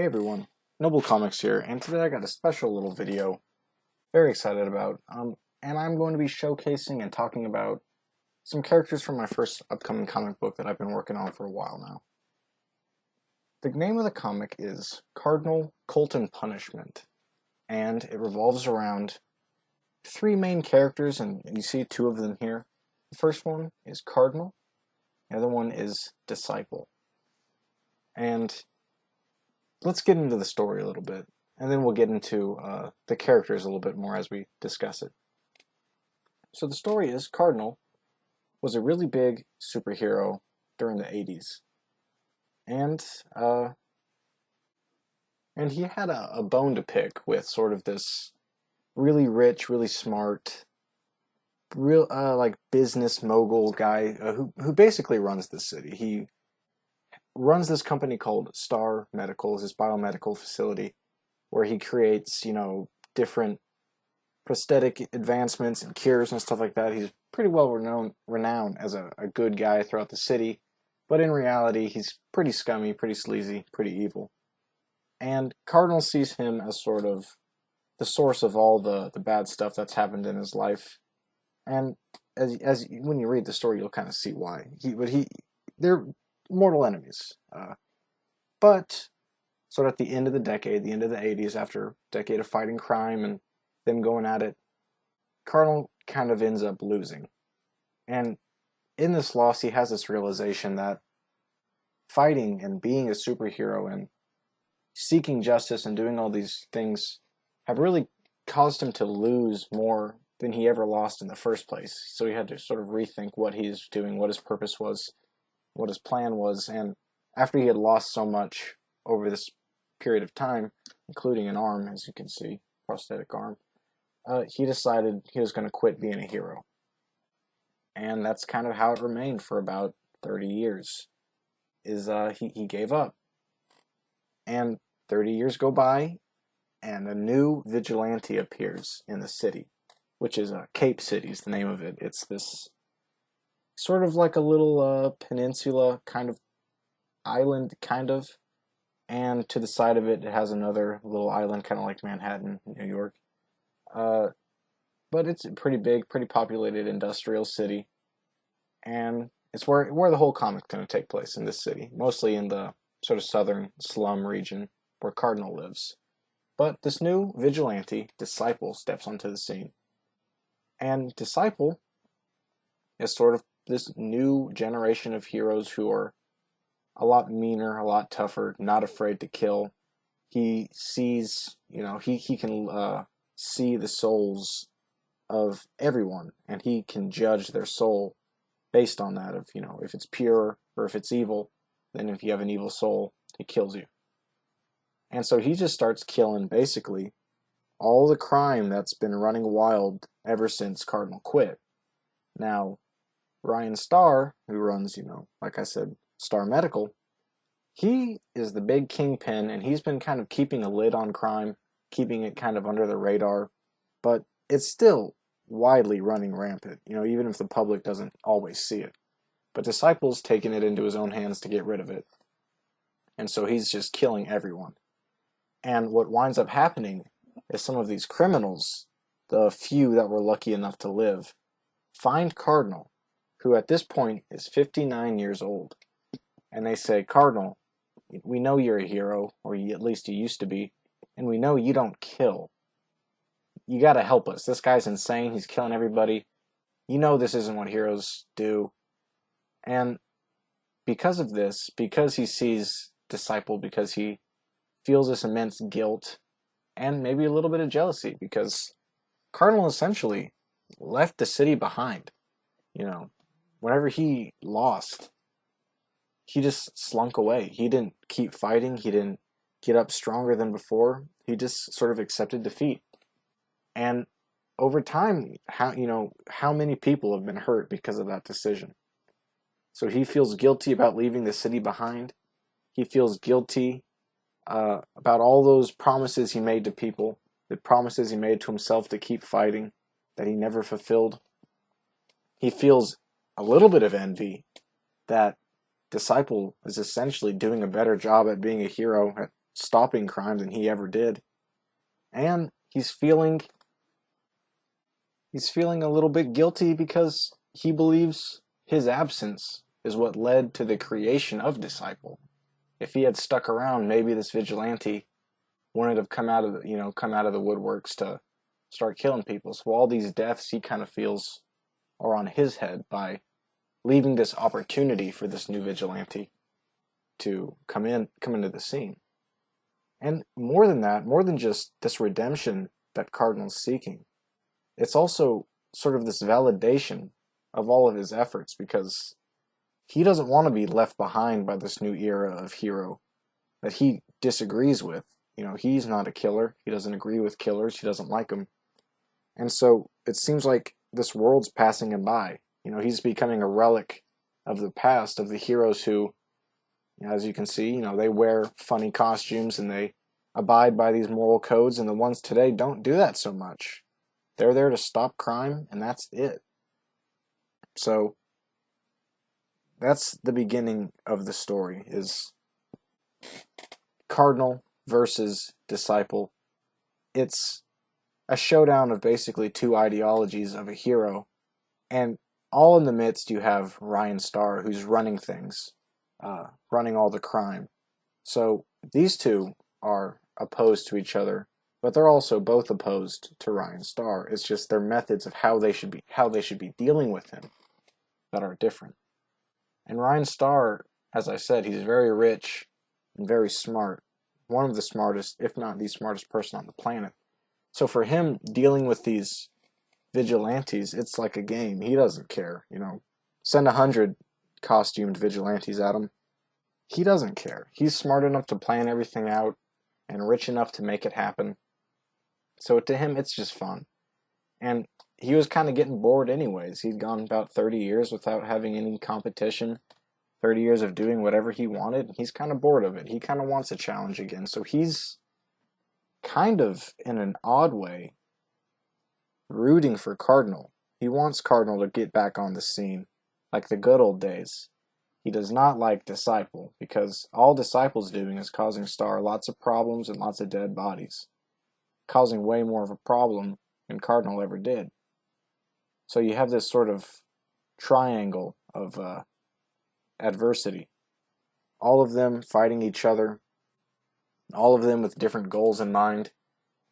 Hey everyone, Noble Comics here, and today I got a special little video, very excited about, and I'm going to be showcasing and talking about some characters from my first upcoming comic book that I've been working on for a while now. The name of the comic is Cardinal, Colton Punishment, and it revolves around three main characters, and you see two of them here. The first one is Cardinal, the other one is Disciple. And let's get into the story a little bit, and then we'll get into the characters a little bit more as we discuss it. So the story is Cardinal was a really big superhero during the 80s, and he had a bone to pick with sort of this really rich, really smart, real like business mogul guy who basically runs the city. He runs this company called Star Medical, his biomedical facility, where he creates, different prosthetic advancements and cures and stuff like that. He's pretty well renowned as a good guy throughout the city, but in reality, he's pretty scummy, pretty sleazy, pretty evil. And Cardinal sees him as sort of the source of all the bad stuff that's happened in his life. And as when you read the story, you'll kind of see why. They're mortal enemies. But sort of at the end of the decade, the end of the 80s, after a decade of fighting crime and them going at it, Cardinal kind of ends up losing. And in this loss, he has this realization that fighting and being a superhero and seeking justice and doing all these things have really caused him to lose more than he ever lost in the first place. So he had to sort of rethink what he's doing, what his purpose was, what his plan was, and after he had lost so much over this period of time, including an arm, as you can see, prosthetic arm, he decided he was going to quit being a hero. And that's kind of how it remained for about 30 years, he gave up. And 30 years go by, and a new vigilante appears in the city, which is Cape City is the name of it. It's this sort of like a little peninsula, kind of island, and to the side of it, it has another little island, kind of like Manhattan, New York. But it's a pretty big, pretty populated industrial city, and it's where the whole comic's going to take place, in this city, mostly in the sort of southern slum region where Cardinal lives. But this new vigilante, Disciple, steps onto the scene. And Disciple is sort of this new generation of heroes who are a lot meaner, a lot tougher, not afraid to kill. He sees, he can see the souls of everyone, and he can judge their soul based on that, if it's pure or if it's evil. Then if you have an evil soul, he kills you. And so he just starts killing basically all the crime that's been running wild ever since Cardinal quit. Now, Ryan Starr, who runs, like I said, Star Medical, he is the big kingpin, and he's been kind of keeping a lid on crime, keeping it kind of under the radar, but it's still widely running rampant, even if the public doesn't always see it. But Disciple's taking it into his own hands to get rid of it, and so he's just killing everyone. And what winds up happening is some of these criminals, the few that were lucky enough to live, find Cardinal, who at this point is 59 years old. And they say, Cardinal, we know you're a hero, or at least you used to be, and we know you don't kill. You gotta help us. This guy's insane. He's killing everybody. You know this isn't what heroes do. And because of this, because he sees Disciple, because he feels this immense guilt, and maybe a little bit of jealousy, because Cardinal essentially left the city behind. Whenever he lost, he just slunk away. He didn't keep fighting. He didn't get up stronger than before. He just sort of accepted defeat. And over time, how many people have been hurt because of that decision? So he feels guilty about leaving the city behind. He feels guilty about all those promises he made to people, the promises he made to himself to keep fighting, that he never fulfilled. He feels a little bit of envy that Disciple is essentially doing a better job at being a hero, at stopping crime than he ever did. And he's feeling a little bit guilty because he believes his absence is what led to the creation of Disciple. If he had stuck around, maybe this vigilante wouldn't have come out of the woodworks to start killing people. So all these deaths he kind of feels are on his head by leaving this opportunity for this new vigilante to come into the scene. And more than that, more than just this redemption that Cardinal's seeking, it's also sort of this validation of all of his efforts, because he doesn't want to be left behind by this new era of hero that he disagrees with. He's not a killer. He doesn't agree with killers. He doesn't like them. And so it seems like this world's passing him by. He's becoming a relic of the past, of the heroes who, as you can see, they wear funny costumes and they abide by these moral codes, and the ones today don't do that so much. They're there to stop crime, and that's it. So that's the beginning of the story, is Cardinal versus Disciple. It's a showdown of basically two ideologies of a hero, and all in the midst you have Ryan Starr, who's running things, running all the crime. So these two are opposed to each other, but they're also both opposed to Ryan Starr. It's just their methods of how they should be dealing with him that are different. And Ryan Starr, as I said, he's very rich and very smart. One of the smartest, if not the smartest person on the planet. So for him, dealing with these vigilantes, it's like a game. He doesn't care, Send 100 costumed vigilantes at him. He doesn't care. He's smart enough to plan everything out and rich enough to make it happen. So to him, it's just fun. And he was kind of getting bored anyways. He'd gone about 30 years without having any competition, 30 years of doing whatever he wanted. He's kind of bored of it. He kind of wants a challenge again. So he's kind of, in an odd way, rooting for Cardinal. He wants Cardinal to get back on the scene, like the good old days. He does not like Disciple, because all Disciple's doing is causing Starr lots of problems and lots of dead bodies, causing way more of a problem than Cardinal ever did. So you have this sort of triangle of adversity. All of them fighting each other, all of them with different goals in mind,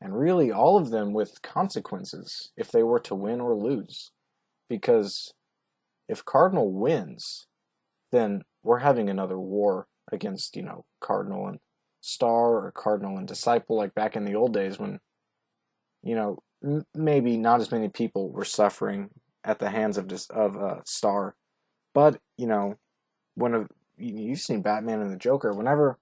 and really all of them with consequences if they were to win or lose. Because if Cardinal wins, then we're having another war against, Cardinal and Starr, or Cardinal and Disciple, like back in the old days when, maybe not as many people were suffering at the hands of Starr. But, you've seen Batman and the Joker, whenever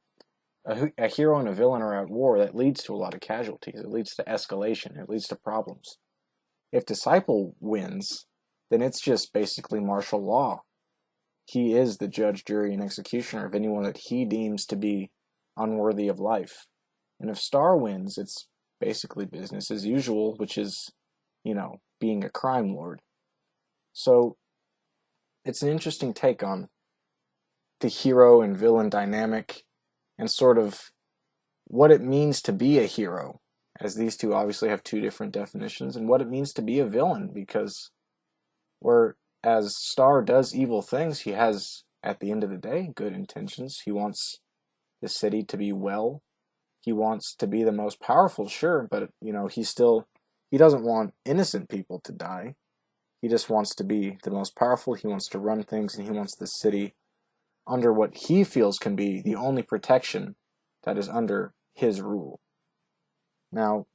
a hero and a villain are at war, that leads to a lot of casualties. It leads to escalation. It leads to problems. If Disciple wins, then it's just basically martial law. He is the judge, jury, and executioner of anyone that he deems to be unworthy of life. And if Starr wins, it's basically business as usual, which is, being a crime lord. So it's an interesting take on the hero and villain dynamic, and sort of what it means to be a hero, as these two obviously have two different definitions, and what it means to be a villain, because whereas Starr does evil things, he has, at the end of the day, good intentions. He wants the city to be well. He wants to be the most powerful, sure, but, he doesn't want innocent people to die. He just wants to be the most powerful. He wants to run things, and he wants the city under what he feels can be the only protection that is under his rule. Now,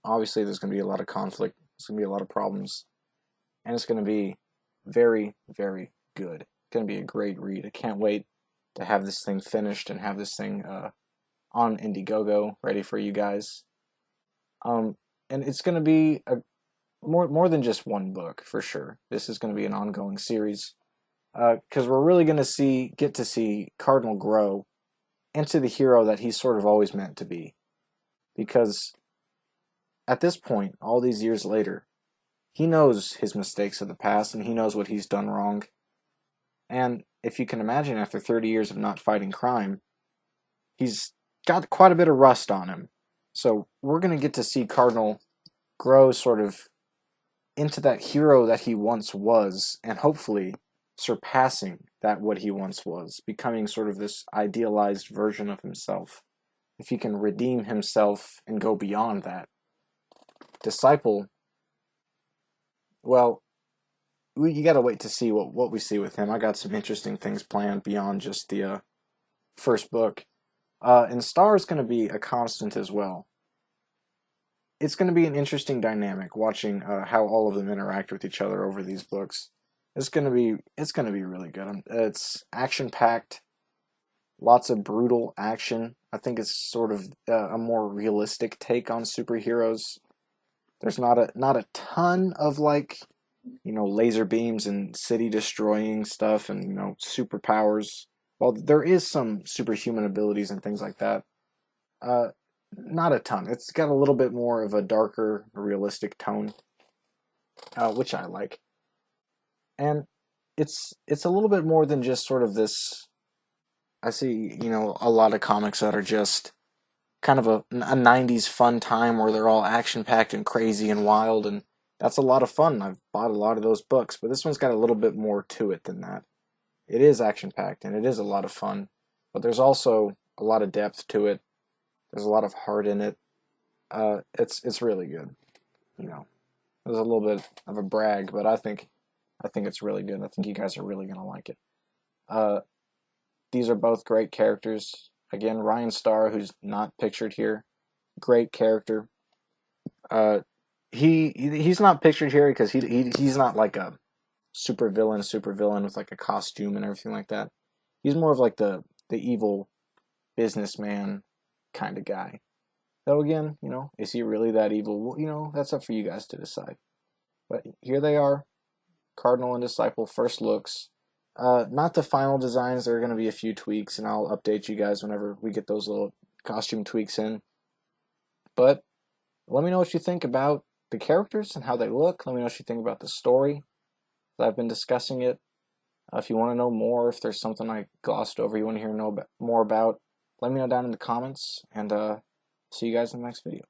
obviously there's going to be a lot of conflict, there's going to be a lot of problems, and it's going to be very, very good. It's going to be a great read. I can't wait to have this thing finished and have this thing on Indiegogo ready for you guys. And it's going to be more than just one book, for sure. This is going to be an ongoing series, because we're really going to get to see Cardinal grow into the hero that he's sort of always meant to be. Because at this point, all these years later, he knows his mistakes of the past, and he knows what he's done wrong. And if you can imagine, after 30 years of not fighting crime, he's got quite a bit of rust on him. So we're going to get to see Cardinal grow sort of into that hero that he once was, and hopefully surpassing that what he once was, becoming sort of this idealized version of himself. If he can redeem himself and go beyond that. Disciple, well, you gotta wait to see what we see with him. I got some interesting things planned beyond just the first book. And Star is going to be a constant as well. It's going to be an interesting dynamic watching how all of them interact with each other over these books. It's going to be really good. It's action packed, lots of brutal action. I think it's sort of a more realistic take on superheroes. There's not a ton of like, laser beams and city destroying stuff and superpowers. Well, there is some superhuman abilities and things like that. Uh, Not a ton. It's got a little bit more of a darker, realistic tone, which I like. And it's a little bit more than just sort of this. I see, a lot of comics that are just kind of a 90s fun time where they're all action packed and crazy and wild, and that's a lot of fun. I've bought a lot of those books, but this one's got a little bit more to it than that. It is action packed and it is a lot of fun, but there's also a lot of depth to it. There's a lot of heart in it. It's really good. There's a little bit of a brag, but I think it's really good. I think you guys are really gonna like it. Uh, these are both great characters. Again, Ryan Starr, who's not pictured here, great character. Uh, he's not pictured here because he's not like a super villain with like a costume and everything like that. He's more of like the evil businessman kind of guy. Though again, is he really that evil? Well, that's up for you guys to decide. But here they are, Cardinal and Disciple first looks. Not the final designs. There are going to be a few tweaks, and I'll update you guys whenever we get those little costume tweaks in. But let me know what you think about the characters and how they look. Let me know what you think about the story. I've been discussing it. If you want to know more, if there's something I glossed over you want to hear more about, let me know down in the comments, and see you guys in the next video.